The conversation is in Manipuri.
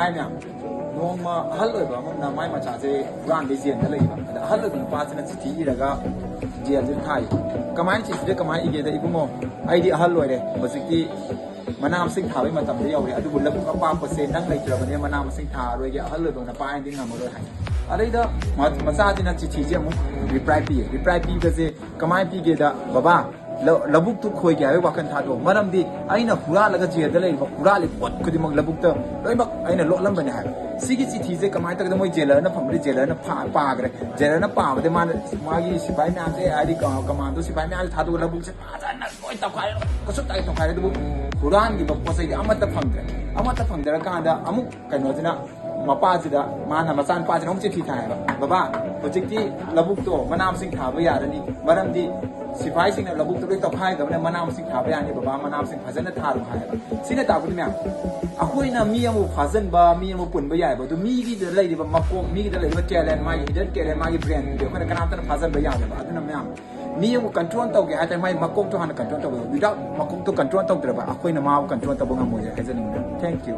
hai mẹ nông mà hết lời bảo mà mai mà trả về đoàn để diện cái này mà hết lời cũng qua cho nên chỉ là cái diện trên thay cái máy chỉ biết cái máy ý kiến đấy cũng mong ai đi hết lời đấy mà dịch đi mà nam sinh thảo với mà tầm đấy rồi ಅದು bulan cũng apa persen đang lấy cho mình mà nam sinh thảo rồi cái hết lời bằng apa anh đi làm rồi hay ở đây đó mà sao thì nó chỉ chứ muốn reply pi cái gì cái máy pi cái đó baba labuk tu khoi kya wa kan tha do maram di aina hura laga je da lei hura le pot khudi mang labuk ta loi mak aina lo lam bane ha sigi chi thi je kamai tak da moi jailer na pham de jailer na pha pa gre jailer na pa ba de ma gi sipai na je ai ka command to sipai na tha do labuk se pa na loi ta khai ko su tai to khai du huran gi ba po sai amata phang da ka da amuk kai no jina mapa jida mana masan pa jina om chi thi thai ba baba project ti labuk to manam sing tha ba ya da ni maram di sipai sing na labuk to doi to khai da ne manam sing tha ba ya ni baba manam sing phajan na tha ru khai sine ta bu ni myam akoi na mi amu phajan ba mi amu pun ba ya ba du mi gi da lai di ba makok mi gi da lai ba talent ma hidden talent ma gi brand de ko na kanam ta phajan ba ya ba adu na myam mi amu control to ge ai mai makok to han control to without makok to control to ba akoi na ma control to ba ngam mo ya hai jan ni thank you